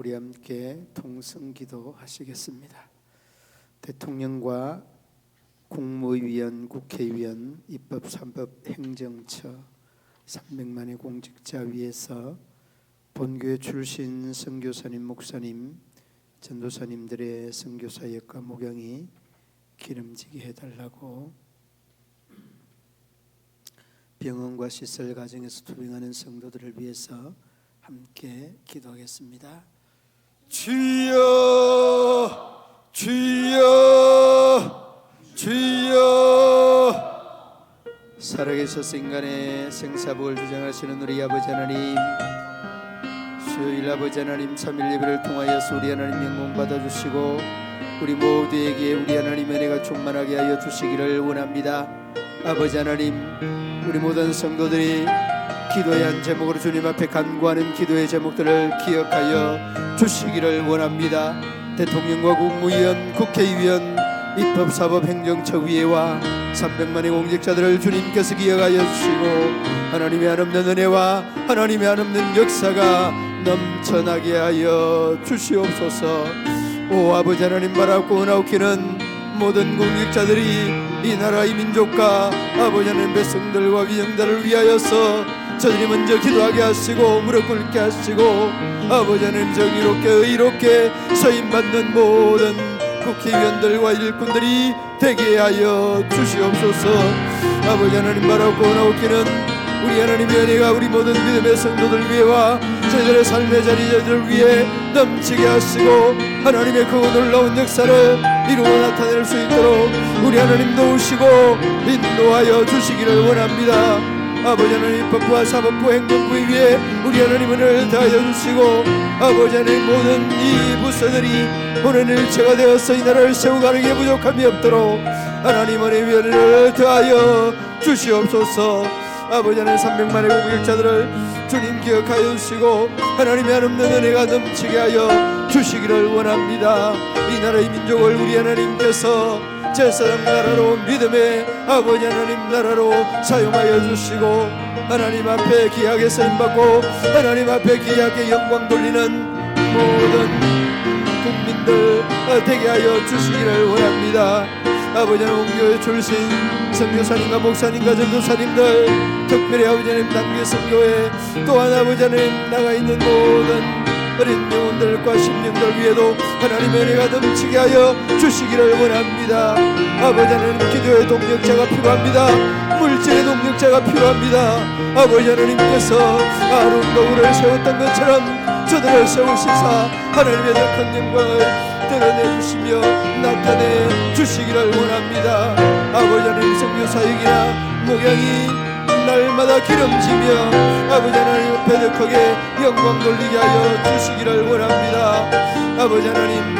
우리 함께 통성기도 하시겠습니다. 대통령과 국무위원, 국회의원, 입법, 산법, 행정처 300만의 공직자 위에서 본교회 출신 선교사님, 목사님, 전도사님들의 선교사역과 목양이 기름지게 해달라고, 병원과 시설 가정에서 투병하는 성도들을 위해서 함께 기도하겠습니다. 주여, 주여, 주여. 살아계셔서 인간의 생사복을 주장하시는 우리 아버지 하나님, 수요일 아버지 하나님 3일 예배를 통하여서 우리 하나님 영광 받아주시고 우리 모두에게 우리 하나님의 은혜가 충만하게 하여 주시기를 원합니다. 아버지 하나님, 우리 모든 성도들이 기도의 한 제목으로 주님 앞에 간구하는 기도의 제목들을 기억하여 주시기를 원합니다. 대통령과 국무위원, 국회의원, 입법, 사법, 행정처 위에와 300만의 공직자들을 주님께서 기억하여 주시고 하나님의 한없는 은혜와 하나님의 한없는 역사가 넘쳐나게 하여 주시옵소서. 오 아버지 하나님, 바라고 은하옵기는 모든 공직자들이 이 나라 이 민족과 아버지 하나님 백성들과 위정자를 위하여서 저들이 먼저 기도하게 하시고 무릎 꿇게 하시고 아버지 하나님 정의롭게 의롭게 서임받는 모든 국회의원들과 일꾼들이 되게 하여 주시옵소서. 아버지 하나님, 바라고 나오기는 우리 하나님의 은혜가 우리 모든 믿음의 성도들 위에와 저희들의 삶의 자리 저희들 위해 넘치게 하시고 하나님의 그 놀라운 역사를 이루어 나타낼 수 있도록 우리 하나님 도우시고 인도하여 주시기를 원합니다. 아버지 하나님, 법부와 사법부 행정부 위에 우리 하나님 은혜를 다하여 주시고 아버지 하나님, 모든 이 부서들이 오늘 일체가 되어서 이 나라를 세워가는 게 부족함이 없도록 하나님 은혜를 더하여 주시옵소서. 아버지 하나님, 300만의 공직자들을 주님 기억하여 주시고 하나님의 한없는 은혜가 넘치게 하여 주시기를 원합니다. 이 나라의 민족을 우리 하나님께서 제사장 나라로, 믿음의 아버지 하나님 나라로 사용하여 주시고 하나님 앞에 귀하게 쓰임받고 하나님 앞에 귀하게 영광 돌리는 모든 국민들 되게 하여 주시기를 원합니다. 아버지 하나님, 교회 출신 선교사님과 목사님과 전도사님들, 특별히 아버지 하나님 단계 선교회, 또한 아버지 하나님 나가 있는 모든 어린 영혼들과 심령들 위에도 하나님의 은혜가 넘치게 하여 주시기를 원합니다. 아버지 하나님, 기도의 동력자가 필요합니다. 물질의 동력자가 필요합니다. 아버지 하나님께서 아론 노후를 세웠던 것처럼 저들을 세우시사 하나님의 더 큰 영광을 드러내주시며 나타내 주시기를 원합니다. 아버지 하나님, 선교사역이나 목양이 날마다 기름지며 아버지 하나님 앞에 더 크게 영광 돌리게 하여 주시기를 원합니다. 아버지 하나님,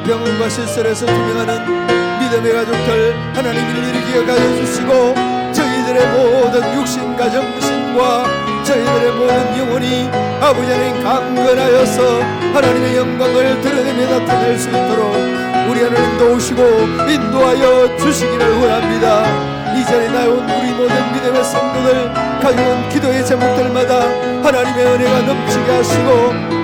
병원과 시설에서 투병하는 믿음의 가족들 하나님 일일이 기억하여 주시고 저희들의 모든 육신 가정신과 저희들의 모든 영혼이 아버지 하나님 강건하여서 하나님의 영광을 드러내며 나타낼 수 있도록 우리 하나님 도우시고 인도하여 주시기를 원합니다. 이 자리에 나온 우리 모든 믿음의 성도들 가져온 기도의 제목들마다 하나님의 은혜가 넘치게 하시고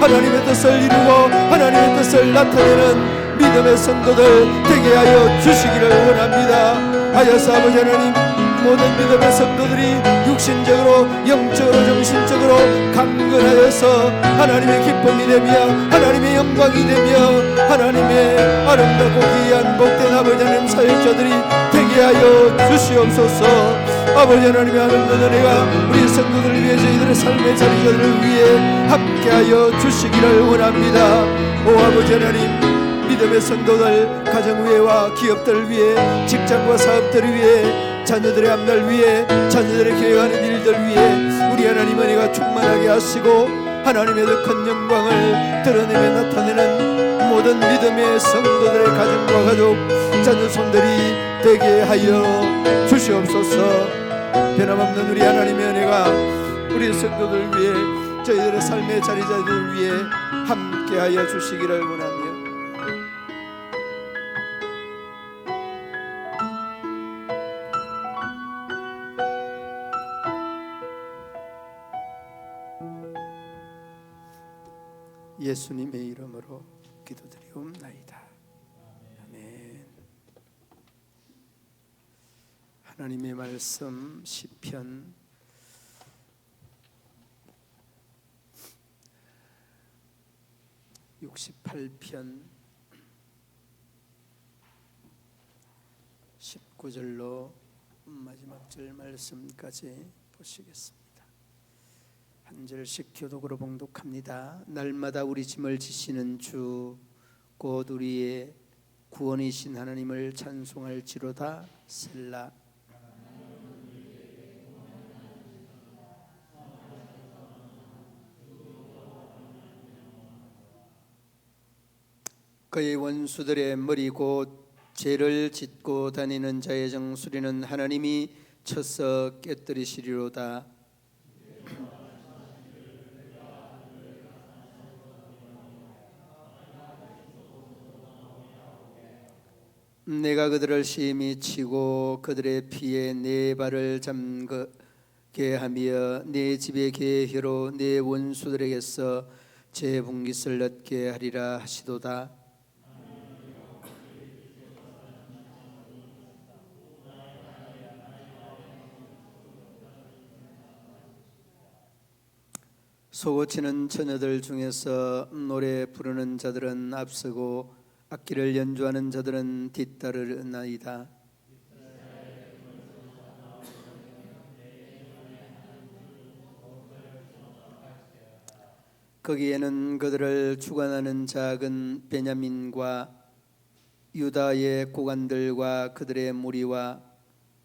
하나님의 뜻을 이루고 하나님의 뜻을 나타내는 믿음의 성도들 되게 하여 주시기를 원합니다. 하여서 아버지 하나님, 모든 믿음의 성도들이 육신적으로 영적으로 정신적으로 강건하여서 하나님의 기쁨이 되며 하나님의 영광이 되며 하나님의 아름답고 귀한 복된 아버지 하나님 사역자들이 되게 하여 주시옵소서. 아버지 하나님의 하나님의 은혜가 우리 성도들을 위해 저희들의 삶의 자리자들을 위해 함께하여 주시기를 원합니다. 오 아버지 하나님, 믿음의 성도들 가정위에와 기업들 위해 직장과 사업들을 위해 자녀들의 앞날 위해 자녀들의 계획하는 일들 위해 우리 하나님 은혜가 충만하게 하시고 하나님의 더 큰 영광을 드러내며 나타내는 모든 믿음의 성도들의 가정과 가족 자녀 손들이 되게 하여 주시옵소서. 변함없는 우리 하나님의 은혜가 우리 성도들 위해 저희들의 삶의 자리자들 위해 함께하여 주시기를 원합니다. 예수님의 이름으로 기도드리옵나이다. 아멘. 하나님의 말씀 시편 68편 19절로 마지막 절 말씀까지 보시겠습니다. 한 절씩 교독으로 봉독합니다. 날마다 우리 짐을 지시는 주 곧 우리의 구원이신 하나님을 찬송할지로다. 셀라. 그의 원수들의 머리 곧 죄를 짓고 다니는 자의 정수리는 하나님이 쳐서 깨뜨리시리로다. 내가 그들을 심히 치고 그들의 피에 내 발을 잠그게 하며 내 집의 계회로 내 원수들에게서 제 분깃을 얻게 하리라 하시도다. 소고치는 처녀들 중에서 노래 부르는 자들은 앞서고 악기를 연주하는 자들은 뒤따르나이다. 거기에는 그들을 주관하는 작은 베냐민과 유다의 고관들과 그들의 무리와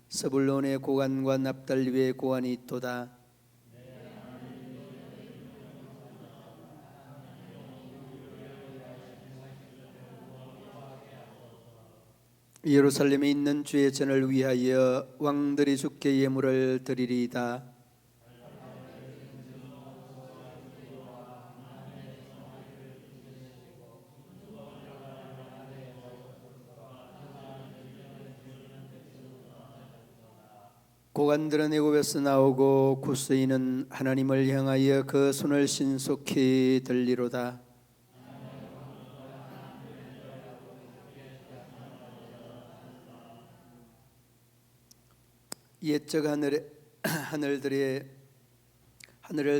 스불론의 고관과 납달리의 고관이 있도다. 예루살렘에 있는 주의 전을 위하여 왕들이 주께 예물을 드리리이다. 고관들은 애굽에서 나오고 구스인은 하나님을 향하여 그 손을 신속히 들리로다. 옛적 하늘을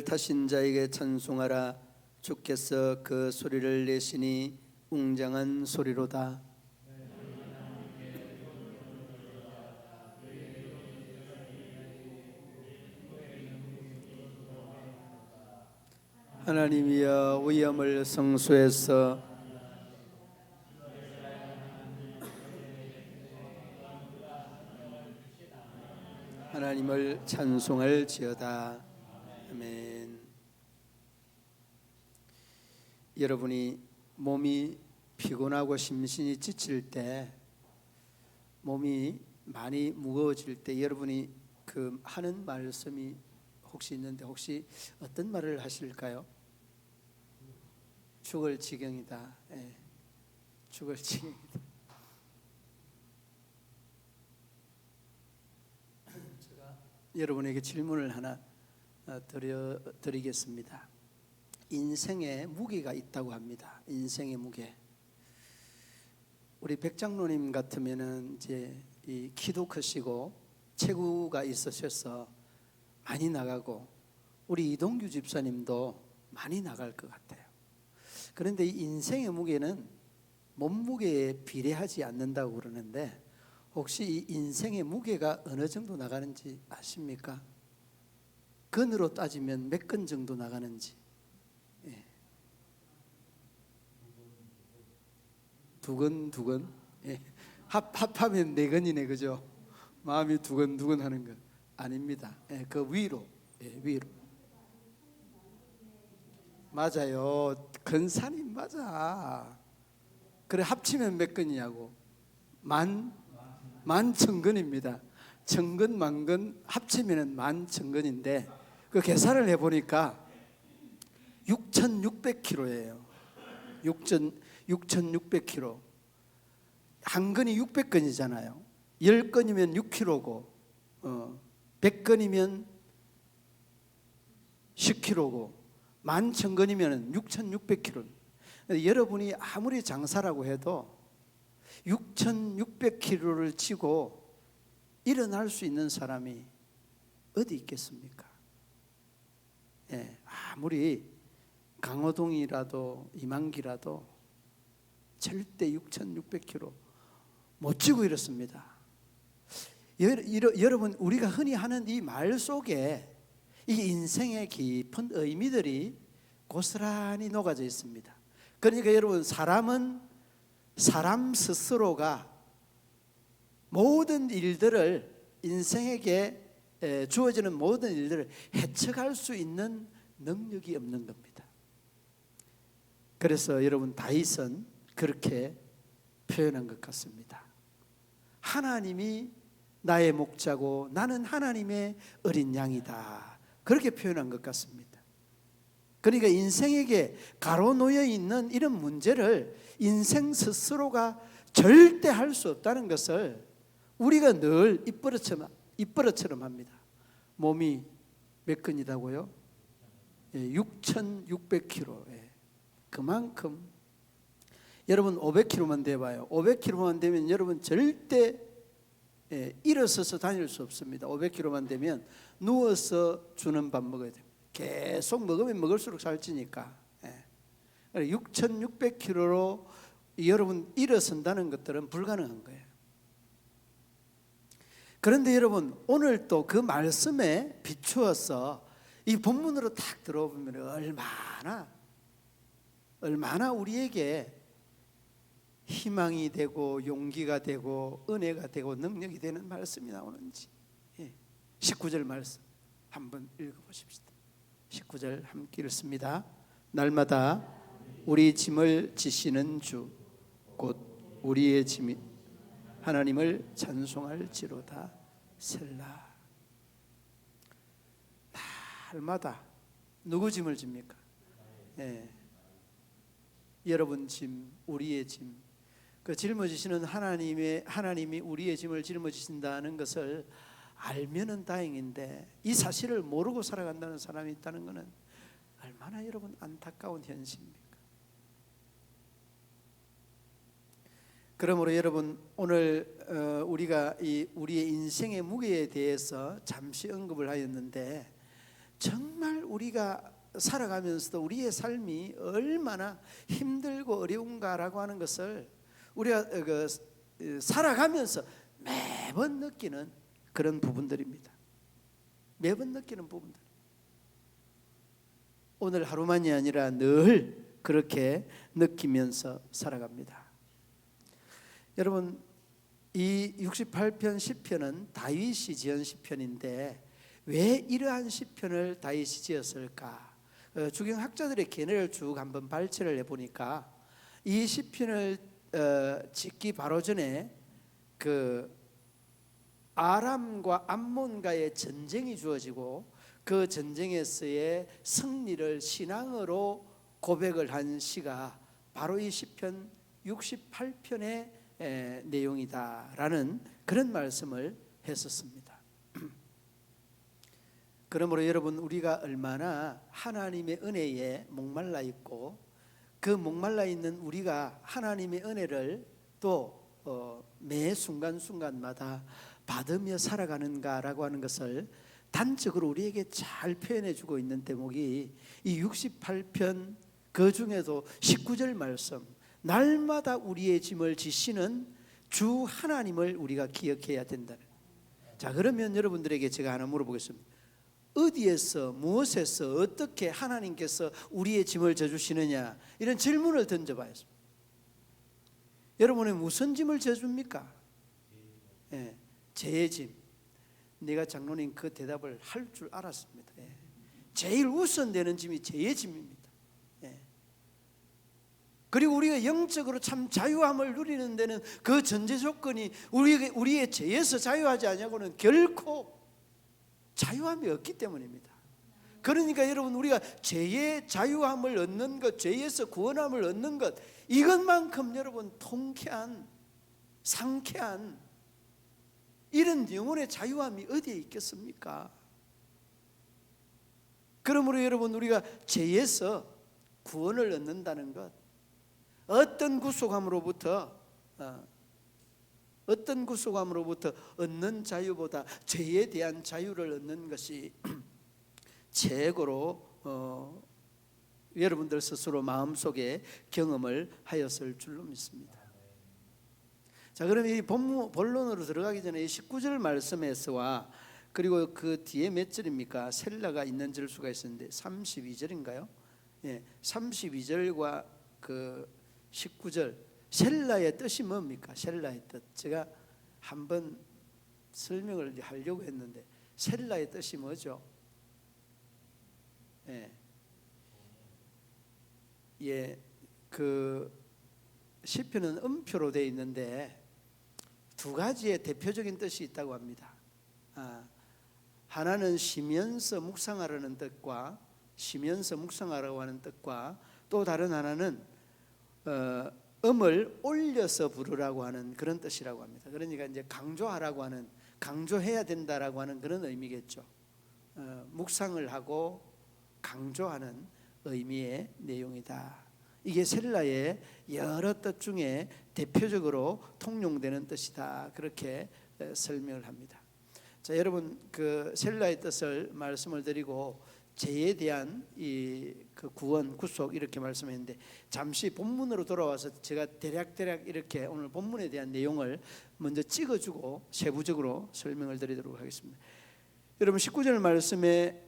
타신 자에게 찬송하라. 주께서 그 소리를 내시니 웅장한 소리로다. 하나님이여 위엄을 성소에서 하나님을 찬송할지어다. 아멘. 여러분이 몸이 피곤하고 심신이 지칠 때, 몸이 많이 무거워질 때 여러분이 그 하는 말씀이 혹시 있는데 혹시 어떤 말을 하실까요? 죽을 지경이다. 예, 죽을 지경이다. 제가 여러분에게 질문을 하나 드리겠습니다. 인생에 무게가 있다고 합니다. 인생의 무게. 우리 백장로님 같으면은 이제 이 키도 크시고 체구가 있으셔서 많이 나가고, 우리 이동규 집사님도 많이 나갈 것 같아요. 그런데 이 인생의 무게는 몸무게에 비례하지 않는다고 그러는데, 혹시 이 인생의 무게가 어느 정도 나가는지 아십니까? 근으로 따지면 몇 근 정도 나가는지. 예. 두 근. 예. 합하면 4근이네, 그죠? 마음이 두근 하는 거 아닙니다. 예, 그 위로. 예, 위로. 맞아요. 근산이 맞아. 그래, 합치면 몇 근이냐고. 만천근입니다. 천근 만근 합치면 만천근인데, 그 계산을 해보니까 6,600kg예요. 6,600kg. 한 근이 600근이잖아요. 10근이면 6kg고, 100근이면 10kg고, 11,000건이면 6,600km. 여러분이 아무리 장사라고 해도 6,600km를 치고 일어날 수 있는 사람이 어디 있겠습니까? 예, 아무리 강호동이라도 이만기라도 절대 6,600km 못 치고 이렇습니다. 여러분, 우리가 흔히 하는 이 말 속에 이 인생의 깊은 의미들이 고스란히 녹아져 있습니다. 그러니까 여러분, 사람은 사람 스스로가 모든 일들을, 인생에게 주어지는 모든 일들을 헤쳐갈 수 있는 능력이 없는 겁니다. 그래서 여러분, 다윗은 그렇게 표현한 것 같습니다. 하나님이 나의 목자고 나는 하나님의 어린 양이다, 그렇게 표현한 것 같습니다. 그러니까 인생에게 가로놓여 있는 이런 문제를 인생 스스로가 절대 할 수 없다는 것을 우리가 늘 입버릇처럼 합니다. 몸이 몇 근이다고요? 6,600kg. 그만큼 여러분 500kg만 돼봐요. 500kg만 되면 여러분 절대 일어서서 다닐 수 없습니다. 500kg만 되면 누워서 주는 밥 먹어야 돼요. 계속 먹으면 먹을수록 살찌니까. 6,600kg로 여러분 일어선다는 것들은 불가능한 거예요. 그런데 여러분, 오늘 또 그 말씀에 비추어서 이 본문으로 딱 들어보면 얼마나 우리에게 희망이 되고 용기가 되고 은혜가 되고 능력이 되는 말씀이 나오는지. 19절 말씀 한번 읽어보십시다. 19절 함께 읽습니다. 날마다 우리 짐을 지시는 주 곧 우리의 짐이 하나님을 찬송할지로다. 셀라. 날마다 누구 짐을 집니까? 여러분 짐, 우리의 짐. 그 짊어지시는 하나님이 우리의 짐을 짊어지신다는 것을 알면은 다행인데, 이 사실을 모르고 살아간다는 사람이 있다는 것은 얼마나 여러분 안타까운 현실입니까? 그러므로 여러분, 오늘 우리가 우리의 인생의 무게에 대해서 잠시 언급을 하였는데, 정말 우리가 살아가면서도 우리의 삶이 얼마나 힘들고 어려운가라고 하는 것을 우리가 살아가면서 매번 느끼는 그런 부분들입니다. 매번 느끼는 부분들. 오늘 하루만이 아니라 늘 그렇게 느끼면서 살아갑니다. 여러분, 이 68편 시편은 다윗이 지은 시편인데 왜 이러한 시편을 다윗이 지었을까? 주경학자들의 견해를 쭉 한번 발췌를 해보니까 이 시편을 짓기 바로 전에 그 아람과 암몬과의 전쟁이 주어지고 그 전쟁에서의 승리를 신앙으로 고백을 한 시가 바로 이 시편 68편의 내용이다라는 그런 말씀을 했었습니다. 그러므로 여러분, 우리가 얼마나 하나님의 은혜에 목말라 있고 그 목말라 있는 우리가 하나님의 은혜를 또 매 순간순간마다 받으며 살아가는가라고 하는 것을 단적으로 우리에게 잘 표현해 주고 있는 대목이 이 68편 그 중에도 19절 말씀, 날마다 우리의 짐을 지시는 주 하나님을 우리가 기억해야 된다는. 자, 그러면 여러분들에게 제가 하나 물어보겠습니다. 어디에서, 무엇에서, 어떻게 하나님께서 우리의 짐을 져주시느냐, 이런 질문을 던져봐야죠. 여러분은 무슨 짐을 져줍니까? 제 짐. 내가 장로님 그 대답을 할 줄 알았습니다. 제일 우선되는 짐이 제 짐입니다. 그리고 우리가 영적으로 참 자유함을 누리는 데는 그 전제 조건이 우리의 죄에서 자유하지 않냐고는 결코 자유함이 없기 때문입니다. 그러니까 여러분, 우리가 죄의 자유함을 얻는 것, 죄에서 구원함을 얻는 것, 이것만큼 여러분 통쾌한, 상쾌한 이런 영혼의 자유함이 어디에 있겠습니까? 그러므로 여러분, 우리가 죄에서 구원을 얻는다는 것, 어떤 구속함으로부터 얻는 자유보다 죄에 대한 자유를 얻는 것이 최고로 여러분들 스스로 마음속에 경험을 하였을 줄로 믿습니다. 자, 그럼 이 본론으로 들어가기 전에 이 19절 말씀에서와 그리고 그 뒤에 몇 절입니까? 셀라가 있는 절 수가 있었는데 32절인가요? 예, 32절과 그 19절, 셀라의 뜻이 뭡니까? 셀라의 뜻, 제가 한번 설명을 하려고 했는데 셀라의 뜻이 뭐죠? 그 시편은 음표로 되어 있는데 두 가지의 대표적인 뜻이 있다고 합니다. 하나는 쉬면서 묵상하라는 뜻과, 쉬면서 묵상하라고 하는 뜻과, 또 다른 하나는 음을 올려서 부르라고 하는 그런 뜻이라고 합니다. 그러니까 이제 강조하라고 하는, 강조해야 된다라고 하는 그런 의미겠죠. 묵상을 하고 강조하는 의미의 내용이다. 이게 셀라의 여러 뜻 중에 대표적으로 통용되는 뜻이다, 그렇게 설명을 합니다. 자, 여러분, 그 셀라의 뜻을 말씀을 드리고 죄에 대한 그 구원, 구속 이렇게 말씀했는데, 잠시 본문으로 돌아와서 제가 대략 이렇게 오늘 본문에 대한 내용을 먼저 찍어주고 세부적으로 설명을 드리도록 하겠습니다. 여러분, 19절 말씀에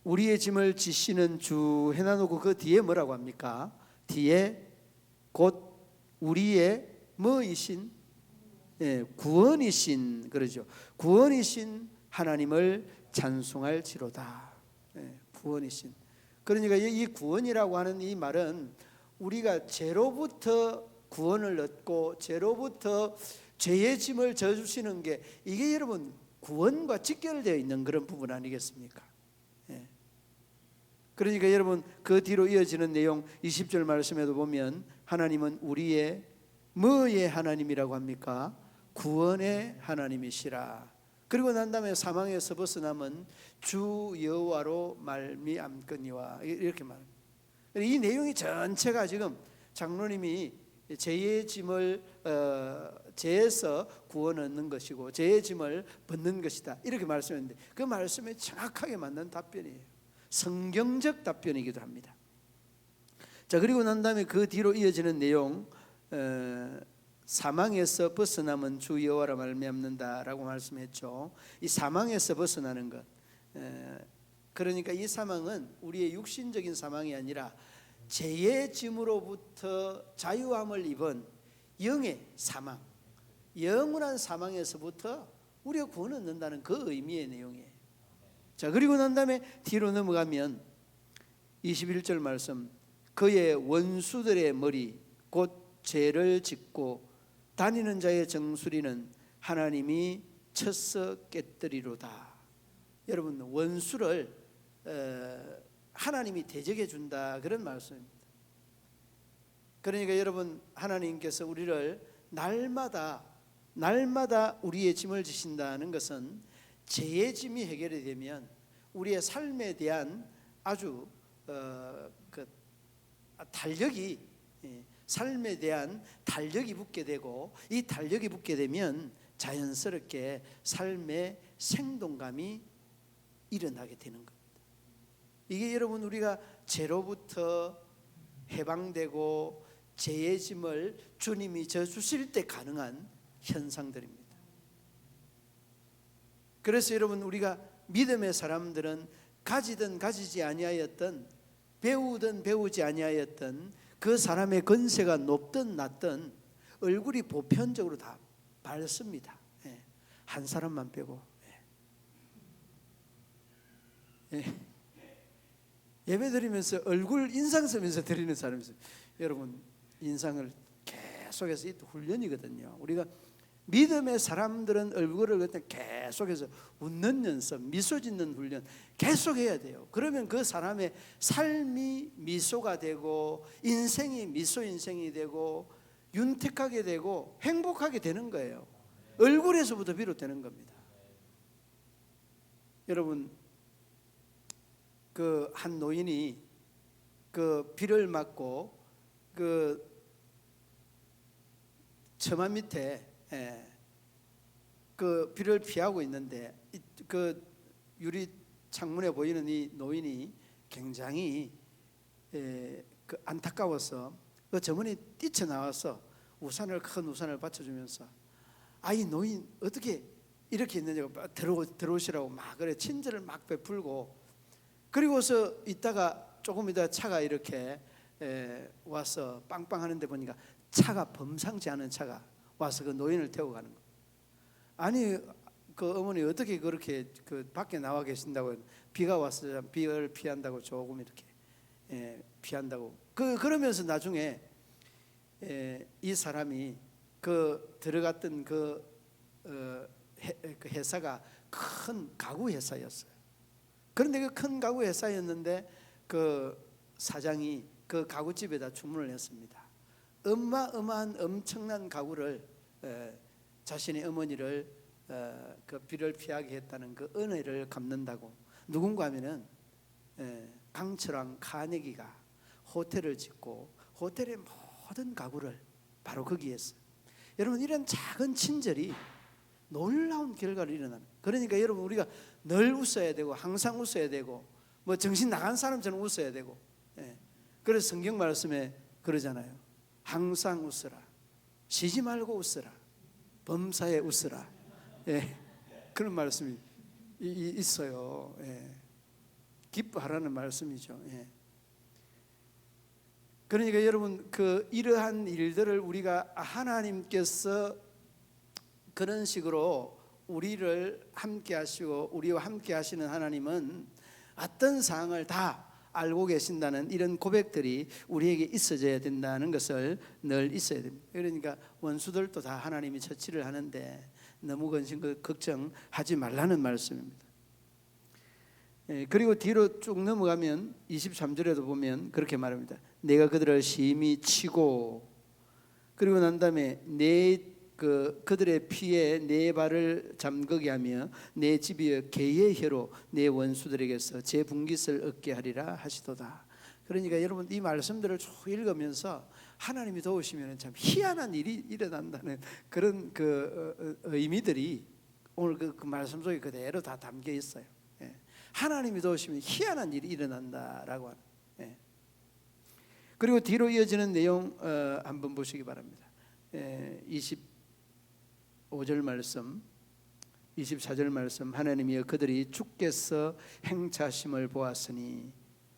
우리의 짐을 지시는 주 해놔놓고 그 뒤에 뭐라고 합니까? 뒤에 곧 우리의 뭐이신, 구원이신, 그러죠. 구원이신 하나님을 찬송할지로다. 구원이신. 그러니까 이 구원이라고 하는 이 말은 우리가 죄로부터 구원을 얻고 죄로부터 죄의 짐을 져주시는 게, 이게 여러분 구원과 직결되어 있는 그런 부분 아니겠습니까? 그러니까 여러분, 그 뒤로 이어지는 내용 20절 말씀에도 보면 하나님은 우리의 뭐의 하나님이라고 합니까? 구원의 하나님이시라. 그리고 난 다음에 사망에서 벗어남은 주 여호와로 말미암거니와, 이렇게 말합니다. 이 내용이 전체가 지금 장로님이 죄의 짐을 죄에서 구원 얻는 것이고 죄의 짐을 벗는 것이다, 이렇게 말씀했는데 그 말씀에 정확하게 맞는 답변이에요. 성경적 답변이기도 합니다. 자, 그리고 난 다음에 그 뒤로 이어지는 내용, 사망에서 벗어남은 주 여호와라 말미암는다라고 말씀했죠. 이 사망에서 벗어나는 것, 그러니까 이 사망은 우리의 육신적인 사망이 아니라 죄의 짐으로부터 자유함을 입은 영의 사망, 영원한 사망에서부터 우리가 구원 얻는다는 그 의미의 내용이에요. 자, 그리고 난 다음에 뒤로 넘어가면 21절 말씀, 그의 원수들의 머리 곧 죄를 짓고 다니는 자의 정수리는 하나님이 쳐서 깨뜨리로다. 여러분, 원수를 하나님이 대적해 준다, 그런 말씀입니다. 그러니까 여러분, 하나님께서 우리를 날마다 우리의 짐을 지신다는 것은 죄의 짐이 해결이 되면 우리의 삶에 대한 아주 달력이, 삶에 대한 달력이 붙게 되고, 이 달력이 붙게 되면 자연스럽게 삶의 생동감이 일어나게 되는 겁니다. 이게 여러분, 우리가 죄로부터 해방되고 죄의 짐을 주님이 져주실 때 가능한 현상들입니다. 그래서 여러분, 우리가 믿음의 사람들은 가지든 가지지 아니하였던, 배우든 배우지 아니하였던 그 사람의 건세가 높든 낮든 얼굴이 보편적으로 다 밝습니다. 한 사람만 빼고. 예배 드리면서 얼굴 인상 쓰면서 드리는 사람이 있어요. 여러분, 인상을 계속해서, 이 훈련이거든요. 우리가 믿음의 사람들은 얼굴을 계속해서 웃는 연습, 미소 짓는 훈련 계속해야 돼요. 그러면 그 사람의 삶이 미소가 되고 인생이 미소 인생이 되고 윤택하게 되고 행복하게 되는 거예요. 얼굴에서부터 비롯되는 겁니다. 여러분, 그 한 노인이 그 비를 맞고 그 처마 밑에 그 비를 피하고 있는데 그 유리 창문에 보이는 이 노인이 굉장히 그 안타까워서 그 저문에 뛰쳐나와서 큰 우산을 받쳐주면서 이 노인 어떻게 이렇게 있느냐고 들어오시라고 막 그래 친절을 막 베풀고, 그리고서 조금 있다가 차가 이렇게 와서 빵빵 하는데 보니까 차가 범상치 않은 차가 와서 그 노인을 태우고 가는 거. 아니 그 어머니 어떻게 그렇게 그 밖에 나와 계신다고, 비가 왔어 비를 피한다고 조금 이렇게 피한다고 그러면서 나중에 이 사람이 그 들어갔던 그 회사가 큰 가구 회사였어요. 그런데 그 큰 가구 회사였는데 그 사장이 그 가구집에다 주문을 했습니다. 어마어마한 엄청난 가구를 자신의 어머니를 그 비를 피하게 했다는 그 은혜를 갚는다고, 누군가 하면은 강철왕 카네기가 호텔을 짓고 호텔의 모든 가구를 바로 거기에 했어요. 여러분, 이런 작은 친절이 놀라운 결과를 일어나는. 그러니까 여러분, 우리가 늘 웃어야 되고 항상 웃어야 되고 뭐 정신 나간 사람처럼 웃어야 되고. 그래서 성경 말씀에 그러잖아요. 항상 웃으라, 쉬지 말고 웃으라, 범사에 웃으라. 그런 말씀이 있어요. 기뻐하라는 말씀이죠. 그러니까 여러분, 그 이러한 일들을 우리가 하나님께서 그런 식으로 우리를 함께 하시고 우리와 함께 하시는 하나님은 어떤 상황을 다 알고 계신다는 이런 고백들이 우리에게 있어져야 된다는 것을 늘 있어야 됩니다. 그러니까 원수들도 다 하나님이 처치를 하는데 너무 걱정하지 말라는 말씀입니다. 그리고 뒤로 쭉 넘어가면 23절에도 보면 그렇게 말합니다. 내가 그들을 심히 치고, 그리고 난 다음에 그들의 피에 내 발을 잠그게 하며 내 집이 개의 혀로 내 원수들에게서 제 분깃을 얻게 하리라 하시도다. 그러니까 여러분, 이 말씀들을 쭉 읽으면서 하나님이 도우시면 참 희한한 일이 일어난다는 그런 그 의미들이 오늘 그 말씀 속에 그대로 다 담겨 있어요. 하나님이 도우시면 희한한 일이 일어난다라고 하는. 그리고 뒤로 이어지는 내용 한번 보시기 바랍니다. 25절 말씀, 24절 말씀. 하나님이여, 그들이 주께서 행차하심을 보았으니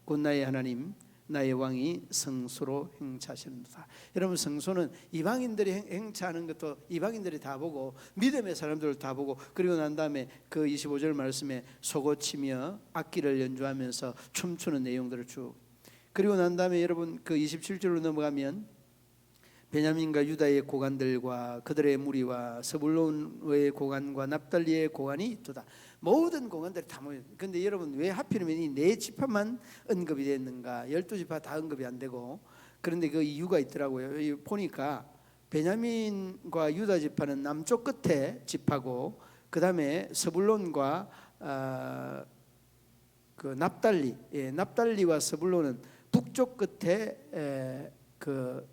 곧 나의 하나님 나의 왕이 성소로 행차하시는도다. 여러분, 성소는 이방인들이 행차하는 것도 이방인들이 다 보고 믿음의 사람들 다 보고, 그리고 난 다음에 그 25절 말씀에 소고치며 악기를 연주하면서 춤추는 내용들을 쭉. 그리고 난 다음에 여러분, 그 27절로 넘어가면 베냐민과 유다의 고관들과 그들의 무리와 스불론의 고관과 납달리의 고관이 있도다. 모든 고관들이 다 모여. 근데 여러분, 왜 하필이면 이 네 지파만 언급이 됐는가? 12지파 다 언급이 안 되고. 그런데 그 이유가 있더라고요. 보니까 베냐민과 유다 지파는 남쪽 끝에 지파고, 그 다음에 스불론과 그 납달리와 스불론은 북쪽 끝에 그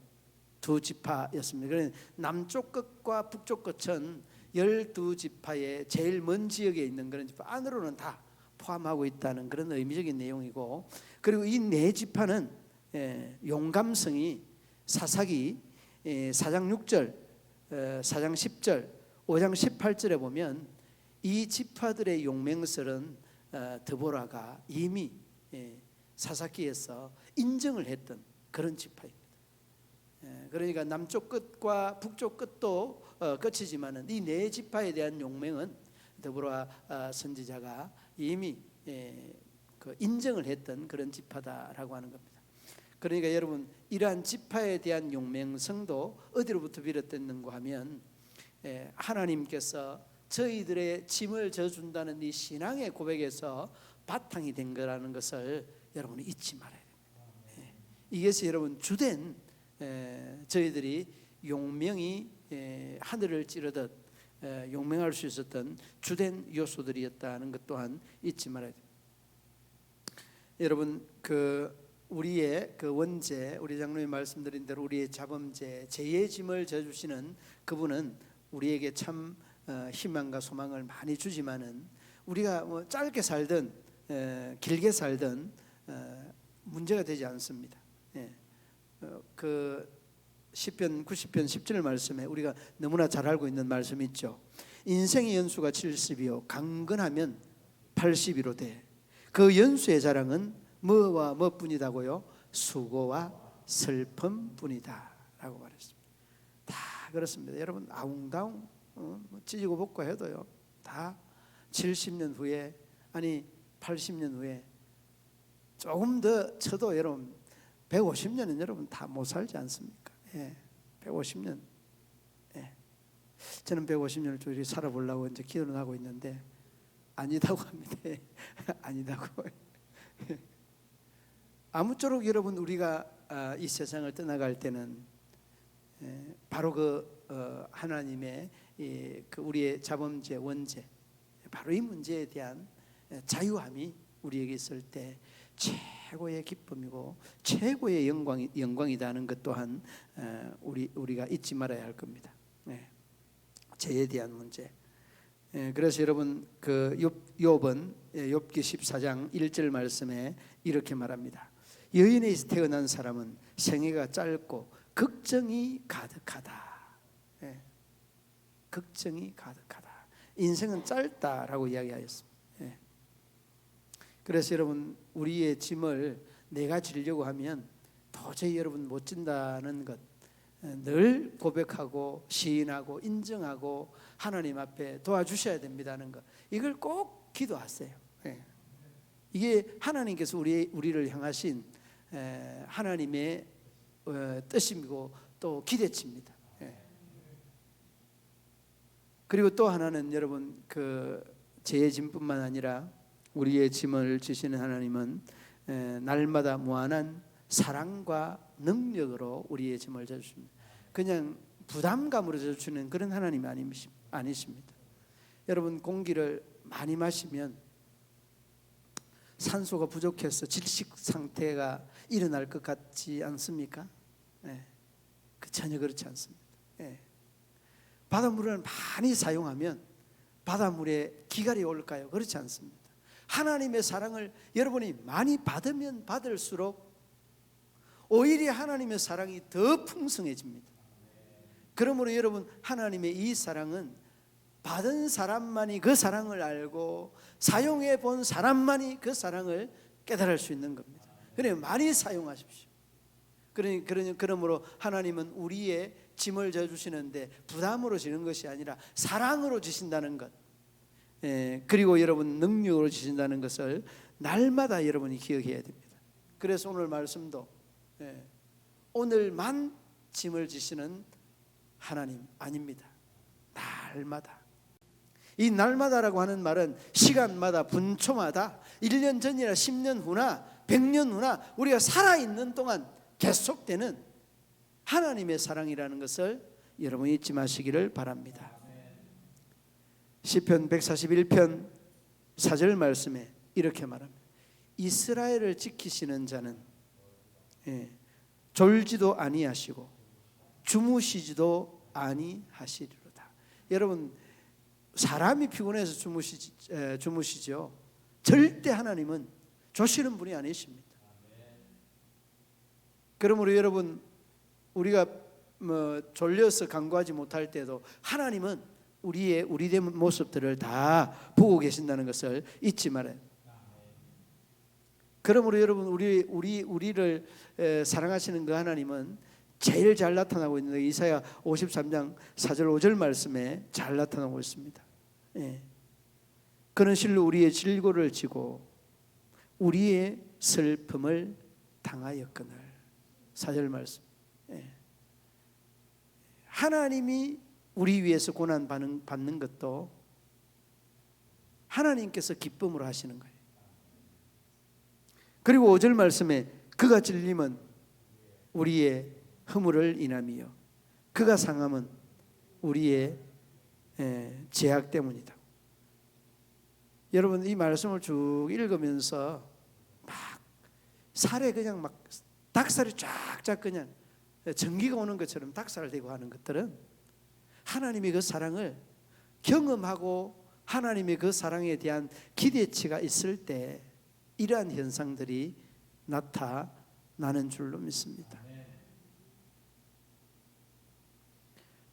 두 지파였습니다. 그래서 남쪽 끝과 북쪽 끝은 12지파의 제일 먼 지역에 있는 그런 지파 안으로는 다 포함하고 있다는 그런 의미적인 내용이고, 그리고 이 네 지파는 용감성이 사사기 4장 6절, 4장 10절, 5장 18절에 보면 이 지파들의 용맹설은 드보라가 이미 사사기에서 인정을 했던 그런 지파입니다. 그러니까 남쪽 끝과 북쪽 끝도 끝이지만은 이 네 지파에 대한 용맹은 드보라 선지자가 이미 그 인정을 했던 그런 지파다라고 하는 겁니다. 그러니까 여러분, 이러한 지파에 대한 용맹성도 어디로부터 비롯됐는가 하면 하나님께서 저희들의 짐을 져준다는 이 신앙의 고백에서 바탕이 된 거라는 것을 여러분이 잊지 말아야 됩니다. 이것이 여러분 주된 저희들이 용명이 하늘을 찌르듯 용맹할 수 있었던 주된 요소들이었다는 것 또한 잊지 말아야 됩니다. 여러분 우리의 원죄, 우리 장로님 말씀드린 대로 우리의 자범죄, 죄의 짐을 져주시는 그분은 우리에게 참 희망과 소망을 많이 주지만은 우리가 뭐 짧게 살든 길게 살든 문제가 되지 않습니다. 그 시편 90편 10절 말씀에 우리가 너무나 잘 알고 있는 말씀이 있죠. 인생의 연수가 70이요 강건하면 80이로 돼. 그 연수의 자랑은 뭐와 뭐뿐이다고요? 수고와 슬픔뿐이다 라고 말했습니다. 다 그렇습니다. 여러분 아웅다웅 찢고 볶고 해도요 다 70년 후에 아니 80년 후에 조금 더 쳐도 여러분 150년은 여러분 다 못 살지 않습니까? 150년. 저는 150년을 좀 살아보려고 이제 기도는 하고 있는데 아니다고 합니다. 아니다고. 아무쪼록 여러분 우리가 이 세상을 떠나갈 때는 바로 하나님의 우리의 자범죄 원죄 바로 이 문제에 대한 자유함이 우리에게 있을 때 최고의 기쁨이고 최고의 영광이다는 것 또한 우리가 잊지 말아야 할 겁니다. 죄에 대한 문제. 그래서 여러분 욥은 욥기 14장 1절 말씀에 이렇게 말합니다. 여인에서 태어난 사람은 생애가 짧고 걱정이 가득하다. 걱정이 가득하다. 인생은 짧다라고 이야기하였습니다. 그래서 여러분 우리의 짐을 내가 지려고 하면 도저히 여러분 못 진다는 것 늘 고백하고 시인하고 인정하고 하나님 앞에 도와주셔야 됩니다는 것 이걸 꼭 기도하세요. 이게 하나님께서 우리를 향하신 하나님의 뜻이고 또 기대치입니다. 그리고 또 하나는 여러분 죄의 짐뿐만 아니라 우리의 짐을 지시는 하나님은 날마다 무한한 사랑과 능력으로 우리의 짐을 져주십니다. 그냥 부담감으로 져주시는 그런 하나님이 아니십니다. 여러분 공기를 많이 마시면 산소가 부족해서 질식 상태가 일어날 것 같지 않습니까? 전혀 그렇지 않습니다. 바닷물을 많이 사용하면 바닷물에 기갈이 올까요? 그렇지 않습니다. 하나님의 사랑을 여러분이 많이 받으면 받을수록 오히려 하나님의 사랑이 더 풍성해집니다. 그러므로 여러분 하나님의 이 사랑은 받은 사람만이 그 사랑을 알고 사용해 본 사람만이 그 사랑을 깨달을 수 있는 겁니다. 그래 많이 사용하십시오. 그러므로 하나님은 우리의 짐을 져주시는데 부담으로 지는 것이 아니라 사랑으로 지신다는 것, 그리고 여러분 능력으로 지신다는 것을 날마다 여러분이 기억해야 됩니다. 그래서 오늘 말씀도 오늘만 짐을 지시는 하나님 아닙니다. 날마다. 이 날마다라고 하는 말은 시간마다 분초마다 1년 전이나 10년 후나 100년 후나 우리가 살아있는 동안 계속되는 하나님의 사랑이라는 것을 여러분 잊지 마시기를 바랍니다. 시편 141편 4절 말씀에 이렇게 말합니다. 이스라엘을 지키시는 자는 졸지도 아니하시고 주무시지도 아니하시리로다. 여러분 사람이 피곤해서 주무시죠. 절대 하나님은 조시는 분이 아니십니다. 그러므로 여러분 우리가 졸려서 간구하지 못할 때도 하나님은 우리의 모습들을 다 보고 계신다는 것을 잊지 말아요. 그러므로 여러분 우리를 사랑하시는 그 하나님은 제일 잘 나타나고 있는 이사야 53장 4절 5절 말씀에 잘 나타나고 있습니다. 그는 실로 우리의 질고를 지고 우리의 슬픔을 당하였거늘. 4절 말씀. 하나님이 우리 위해서 고난 받는 것도 하나님께서 기쁨으로 하시는 거예요. 그리고 5절 말씀에 그가 찔림은 우리의 허물을 인함이요 그가 상함은 우리의 죄악 때문이다. 여러분 이 말씀을 쭉 읽으면서 막 살에 그냥 막 닭살이 쫙쫙 그냥 전기가 오는 것처럼 닭살되고 하는 것들은 하나님의 그 사랑을 경험하고 하나님의 그 사랑에 대한 기대치가 있을 때 이러한 현상들이 나타나는 줄로 믿습니다.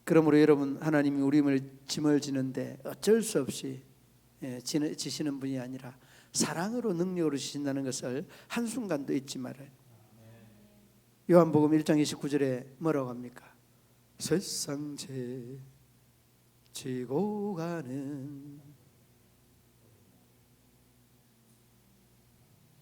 그러므로 여러분, 하나님이 우리를 짐을 지는데 어쩔 수 없이 지시는 분이 아니라 사랑으로 능력으로 지신다는 것을 한순간도 잊지 말아요. 요한복음 1장 29절에 뭐라고 합니까? 세상 지고 가는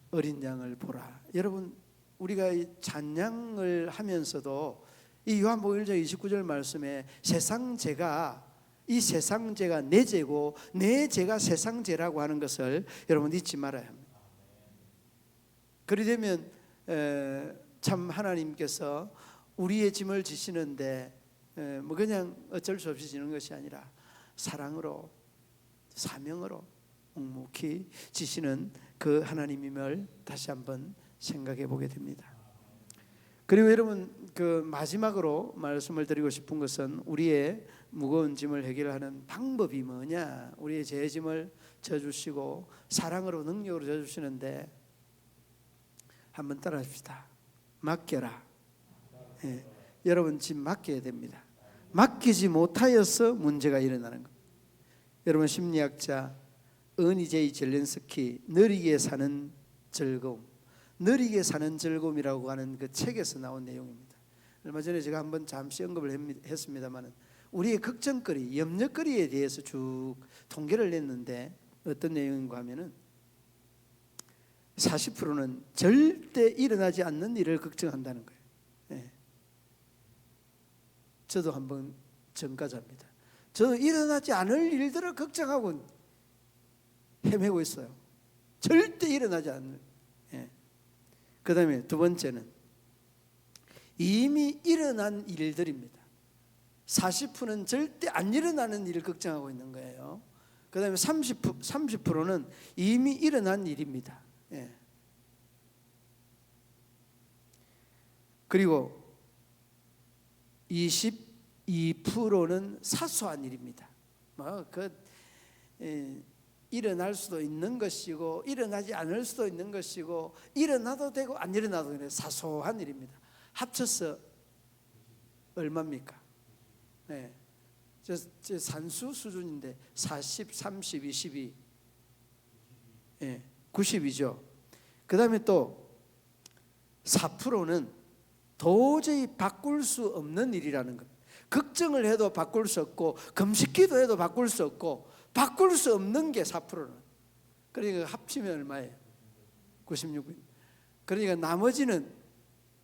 어린 양을 보라. 여러분, 우리가 이 찬양을 하면서도 이 요한복음 1장 29절 말씀에 세상 죄가, 이 세상 죄가 내 죄고 내 죄가 세상 죄라고 하는 것을 여러분 잊지 말아야 합니다. 그리 되면 참 하나님께서 우리의 짐을 지시는데 뭐 그냥 어쩔 수 없이 지는 것이 아니라 사랑으로, 사명으로 묵묵히 지시는 그 하나님임을 다시 한번 생각해 보게 됩니다. 그리고 여러분, 그 마지막으로 말씀을 드리고 싶은 것은 우리의 무거운 짐을 해결하는 방법이 뭐냐. 우리의 죄 짐을 져주시고 사랑으로 능력으로 져주시는데 한번 따라합시다. 맡겨라. 여러분, 짐 맡겨야 됩니다. 맡기지 못하여서 문제가 일어나는 겁니다. 여러분, 심리학자 어니 제이 젤렌스키 느리게 사는 즐거움, 느리게 사는 즐거움이라고 하는 그 책에서 나온 내용입니다. 얼마 전에 제가 한번 잠시 언급을 했습니다만 우리의 걱정거리, 염려거리에 대해서 쭉 통계를 냈는데 어떤 내용인가 하면은 40%는 절대 일어나지 않는 일을 걱정한다는 거예요. 저도 한번 전과자입니다. 저도 일어나지 않을 일들을 걱정하고 헤매고 있어요. 절대 일어나지 않는. 그 다음에 두 번째는 이미 일어난 일들입니다. 40%는 절대 안 일어나는 일을 걱정하고 있는 거예요. 그 다음에 30%는 이미 일어난 일입니다. 그리고 22%는 사소한 일입니다. 일어날 수도 있는 것이고 일어나지 않을 수도 있는 것이고 일어나도 되고 안 일어나도 되는 사소한 일입니다. 합쳐서 얼마입니까? 저 산수 수준인데 40, 30, 22, 90이죠. 그 다음에 또 4%는 도저히 바꿀 수 없는 일이라는 것. 걱정을 해도 바꿀 수 없고 금식기도 해도 바꿀 수 없고 바꿀 수 없는 게 4%는. 그러니까 합치면 얼마예요? 96. 그러니까 나머지는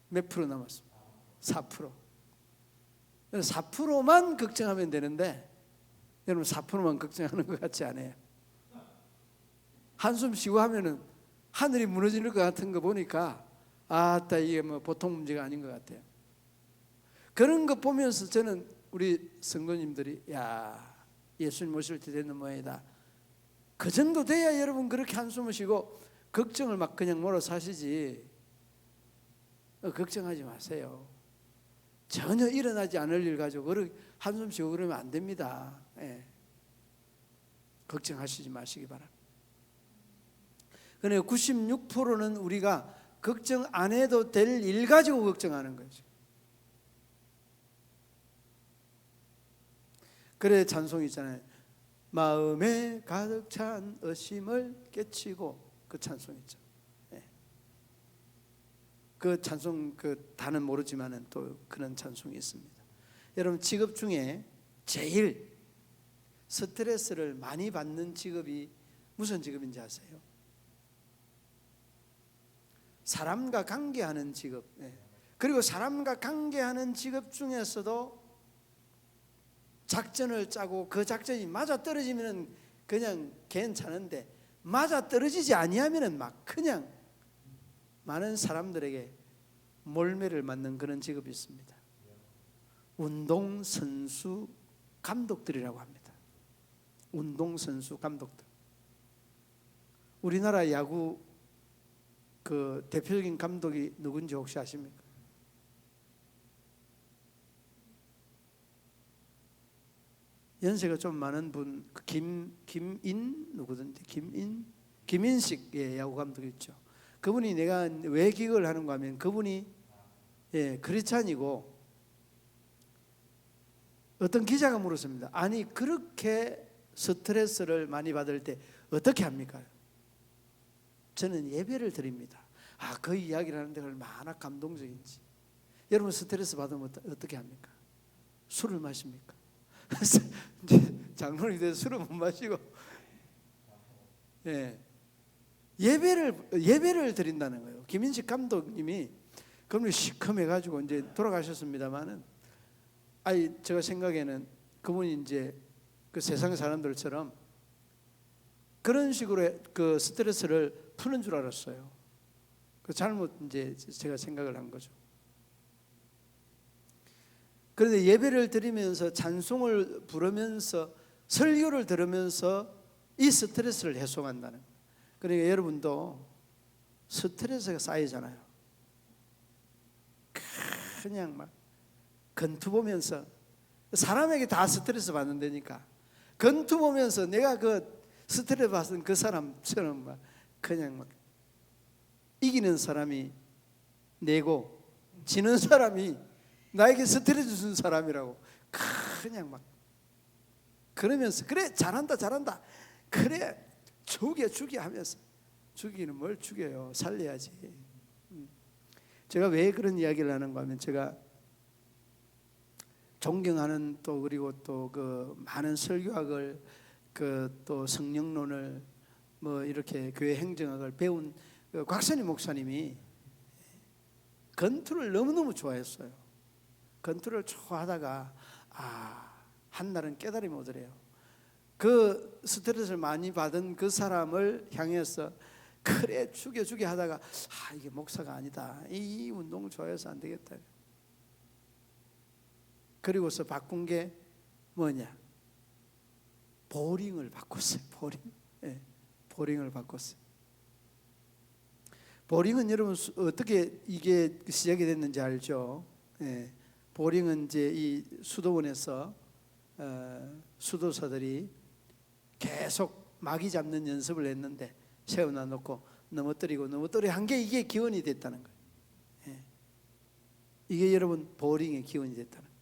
몇 프로 남았습니까? 4%. 4%만 걱정하면 되는데 여러분 4%만 걱정하는 것 같지 않아요? 한숨 쉬고 하면은 하늘이 무너질 것 같은 거 보니까 아따 이게 뭐 보통 문제가 아닌 것 같아요. 그런 거 보면서 저는 우리 성도님들이 야 예수님 오실 때 되는 모양이다. 그 정도 돼야 여러분 그렇게 한숨을 쉬고 걱정을 막 그냥 몰아 사시지. 걱정하지 마세요. 전혀 일어나지 않을 일 가지고 한숨 쉬고 그러면 안 됩니다. 걱정하시지 마시기 바랍니다. 그러니까 96%는 우리가 걱정 안 해도 될 일 가지고 걱정하는 거죠. 그래 찬송이 있잖아요. 마음에 가득 찬 의심을 깨치고 그 찬송 있죠. 그 찬송 그 다는 모르지만은 또 그런 찬송이 있습니다. 여러분 직업 중에 제일 스트레스를 많이 받는 직업이 무슨 직업인지 아세요? 사람과 관계하는 직업. 그리고 사람과 관계하는 직업 중에서도 작전을 짜고 그 작전이 맞아 떨어지면 그냥 괜찮은데 맞아 떨어지지 아니하면은 막 그냥 많은 사람들에게 몰매를 맞는 그런 직업이 있습니다. 운동선수 감독들이라고 합니다. 운동선수 감독들. 우리나라 야구 그 대표적인 감독이 누군지 혹시 아십니까? 연세가 좀 많은 분, 김인 누구든지 김인식 야구 감독 있죠. 그분이 내가 왜 기억을 하는가 하면 그분이 크리스찬이고 어떤 기자가 물었습니다. 아니 그렇게 스트레스를 많이 받을 때 어떻게 합니까? 저는 예배를 드립니다. 그 이야기를 하는데 얼마나 감동적인지. 여러분 스트레스 받으면 어떻게 합니까? 술을 마십니까? 장로님이 돼서 술을 못 마시고 예배를 드린다는 거예요. 김인식 감독님이 그분이 시커매가지고 이제 돌아가셨습니다만은, 제가 생각에는 그분이 이제 그 세상 사람들처럼 그런 식으로 그 스트레스를 푸는 줄 알았어요. 그 잘못 이제 제가 생각을 한 거죠. 그런데 예배를 드리면서 찬송을 부르면서 설교를 들으면서 이 스트레스를 해소한다는 거예요. 그러니까 여러분도 스트레스가 쌓이잖아요. 그냥 막 건투 보면서, 사람에게 다 스트레스 받는다니까 건투 보면서 내가 그 스트레스 받은 그 사람처럼 막 그냥 막 이기는 사람이 내고 지는 사람이 나에게 스트레스 준 사람이라고 그냥 막 그러면서 그래 잘한다 그래 죽여 하면서, 죽이는 뭘 죽여요, 살려야지. 제가 왜 그런 이야기를 하는가 하면, 제가 존경하는 또 그리고 또 그 많은 설교학을 그 또 성령론을 뭐 이렇게 교회 행정학을 배운 그 곽선희 목사님이 건투를 너무너무 좋아했어요. 건투를 좋아하다가 한날은 깨달음이 오더래요. 그 스트레스를 많이 받은 그 사람을 향해서 그래 죽여 하다가 이게 목사가 아니다, 이 운동을 좋아해서 안 되겠다. 그리고서 바꾼 게 뭐냐, 보링을 바꿨어요. 보링을 바꿨어요. 보링은 여러분 어떻게 이게 시작이 됐는지 알죠? 보링은 이제 이 수도원에서 수도사들이 계속 마귀 잡는 연습을 했는데 세워놔 놓고 넘어뜨리고 한 게 이게 기원이 됐다는 거예요. 이게 여러분 보링의 기원이 됐다는 거예요.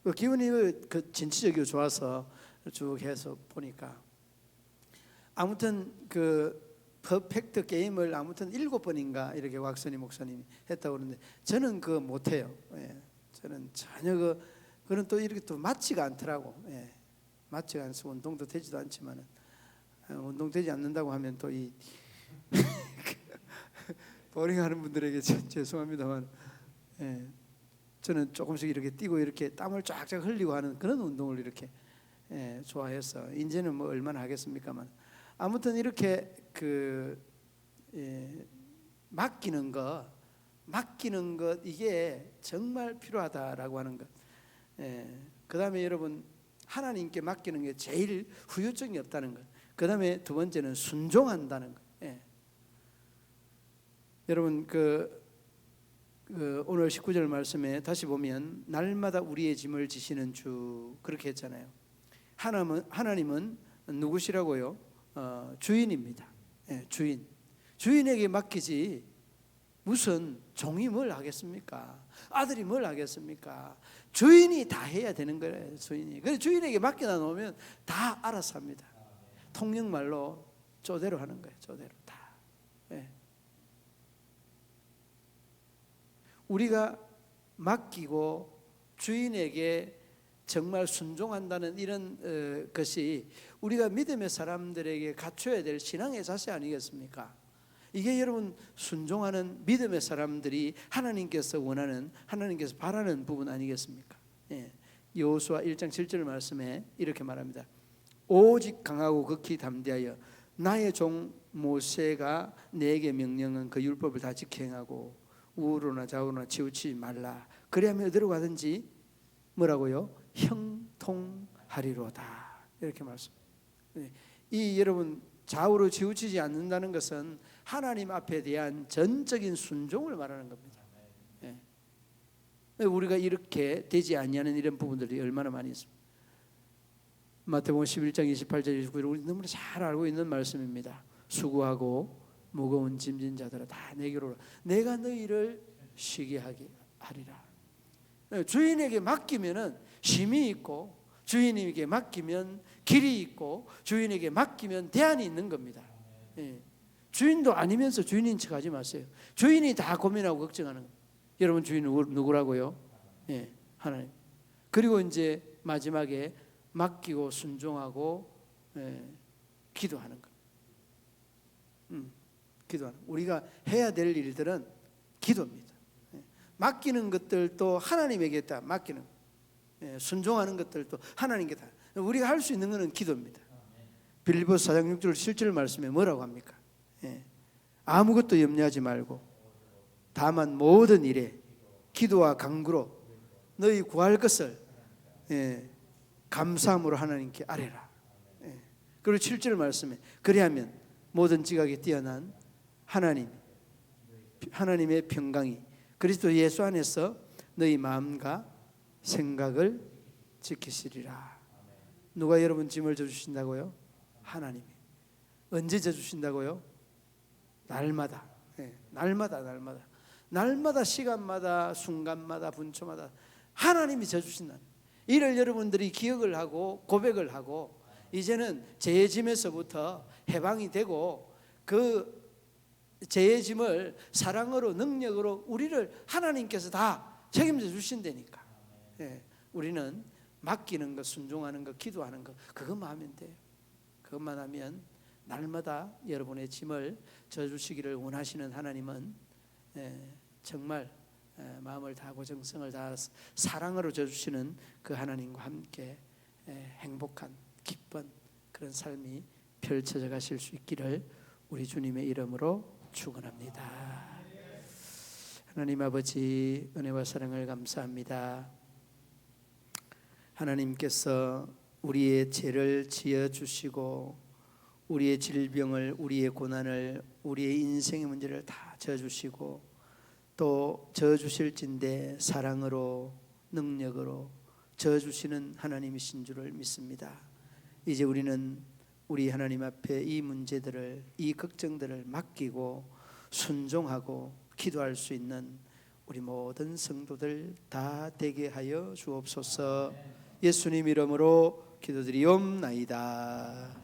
그 기원이 그 진취적이고 좋아서 쭉 해서 보니까 아무튼 그 퍼펙트 게임을 아무튼 7번인가 이렇게 곽선희 목사님이 했다고 그러는데 저는 그거 못해요. 저는 전혀 그건 또 이렇게 또 맞지가 않더라고. 맞지가 않아서 운동도 되지도 않지만은, 운동되지 않는다고 하면 또 이 보링하는 분들에게 죄송합니다만, 저는 조금씩 이렇게 뛰고 이렇게 땀을 쫙쫙 흘리고 하는 그런 운동을 이렇게 좋아해서, 이제는 뭐 얼마나 하겠습니까만, 아무튼 이렇게 맡기는 것 이게 정말 필요하다라고 하는 것. 그 다음에 여러분 하나님께 맡기는 게 제일 후유증이 없다는 것. 그 다음에 두 번째는 순종한다는 것. 여러분 오늘 19절 말씀에 다시 보면 날마다 우리의 짐을 지시는 주, 그렇게 했잖아요. 하나님은 누구시라고요? 주인입니다. 주인에게 맡기지 무슨 종이 뭘 하겠습니까? 아들이 뭘 하겠습니까? 주인이 다 해야 되는 거예요. 그래서 주인에게 맡겨놔 놓으면 다 알아서 합니다. 통역말로 쪼대로 하는 거예요. 쪼대로 다. 우리가 맡기고 주인에게 정말 순종한다는 이런 것이 우리가 믿음의 사람들에게 갖춰야 될 신앙의 자세 아니겠습니까? 이게 여러분 순종하는 믿음의 사람들이 하나님께서 원하는, 하나님께서 바라는 부분 아니겠습니까? 여호수아 1장 7절 말씀에 이렇게 말합니다. 오직 강하고 극히 담대하여 나의 종 모세가 내게 명령한 그 율법을 다 지켜 행하고 우로나 좌우로나 치우치지 말라. 그리하면 어디로 가든지 뭐라고요? 형통하리로다. 이렇게 말씀. 이 여러분 좌우로 치우치지 않는다는 것은 하나님 앞에 대한 전적인 순종을 말하는 겁니다. 예. 우리가 이렇게 되지 아니하는 이런 부분들이 얼마나 많이 있습니다. 마태복음 11장 28절 29절 우리 너무나 잘 알고 있는 말씀입니다. 수고하고 무거운 짐진 자들아 다 내게로 오라. 내가 너희를 쉬게 하리라. 주인에게 맡기면은 쉼이 있고, 주인에게 맡기면 길이 있고, 주인에게 맡기면 대안이 있는 겁니다. 예. 주인도 아니면서 주인인 척하지 마세요. 주인이 다 고민하고 걱정하는 거예요. 여러분 주인 누구라고요? 예, 하나님. 그리고 이제 마지막에 맡기고 순종하고 기도하는 거. 기도하는. 우리가 해야 될 일들은 기도입니다. 맡기는 것들도 하나님에게 다 맡기는. 순종하는 것들도 하나님께 다. 우리가 할 수 있는 것은 기도입니다. 빌립보서 4장 6절 7절 말씀에 뭐라고 합니까? 아무것도 염려하지 말고 다만 모든 일에 기도와 간구로 너희 구할 것을 감사함으로 하나님께 아뢰라. 그리고 7절 말씀에 그리하면 모든 지각에 뛰어난 하나님의 평강이 그리스도 예수 안에서 너희 마음과 생각을 지키시리라. 누가 여러분 짐을 져주신다고요? 하나님이. 언제 져주신다고요? 날마다. 날마다 시간마다 순간마다 분초마다 하나님이 져주신다. 이를 여러분들이 기억을 하고 고백을 하고 이제는 죄의 짐에서부터 해방이 되고 그 죄의 짐을 사랑으로 능력으로 우리를 하나님께서 다 책임져 주신다니까. 우리는 맡기는 것, 순종하는 것, 기도하는 것 그것만 하면 돼요. 그것만 하면 날마다 여러분의 짐을 져주시기를 원하시는 하나님은 정말 마음을 다하고 정성을 다해서 사랑으로 져주시는 그 하나님과 함께 행복한 기쁜 그런 삶이 펼쳐져 가실 수 있기를 우리 주님의 이름으로 축원합니다. 하나님 아버지 은혜와 사랑을 감사합니다. 하나님께서 우리의 죄를 지어주시고 우리의 질병을, 우리의 고난을, 우리의 인생의 문제를 다 져주시고 또 져주실진데 사랑으로 능력으로 져주시는 하나님이신 줄을 믿습니다. 이제 우리는 우리 하나님 앞에 이 문제들을, 이 걱정들을 맡기고 순종하고 기도할 수 있는 우리 모든 성도들 다 되게 하여 주옵소서. 예수님 이름으로 기도드리옵나이다.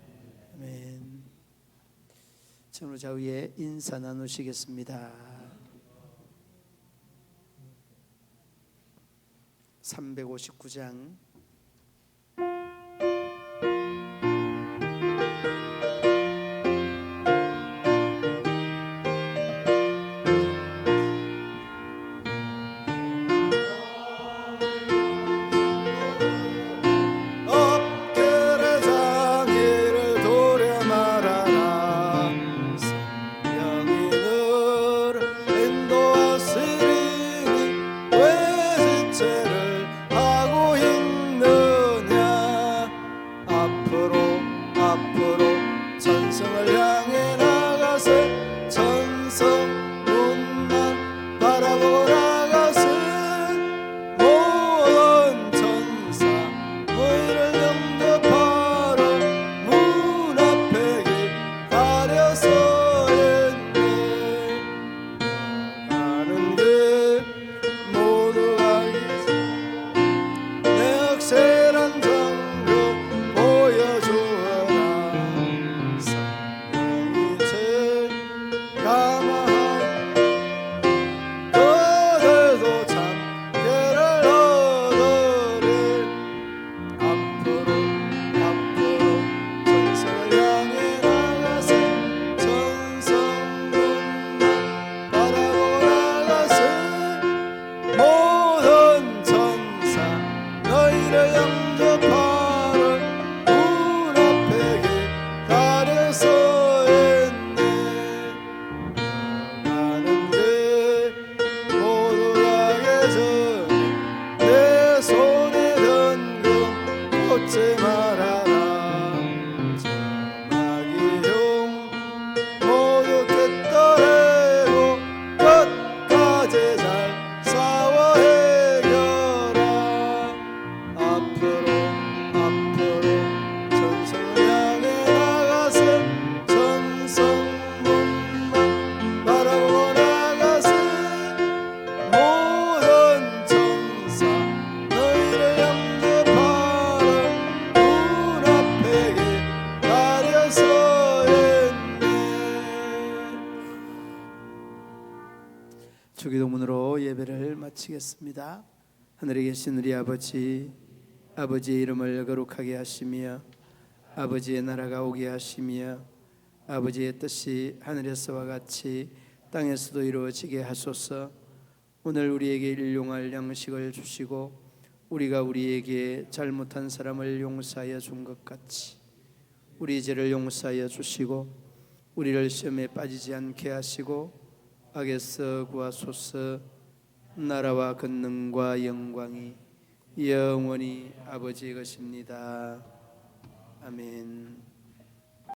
아멘. 전우자 위에 인사 나누시겠습니다. 359장 하고 있는 기도로 예배를 마치겠습니다. 하늘에 계신 우리 아버지, 아버지의 이름을 거룩하게 하시며 아버지의 나라가 오게 하시며 아버지의 뜻이 하늘에서와 같이 땅에서도 이루어지게 하소서. 오늘 우리에게 일용할 양식을 주시고 우리가 우리에게 잘못한 사람을 용서하여 준 것 같이 우리 죄를 용서하여 주시고 우리를 시험에 빠지지 않게 하시고 악에서 구하소서. 나라와 권능과 영광이 영원히 아버지의 것입니다. 아멘.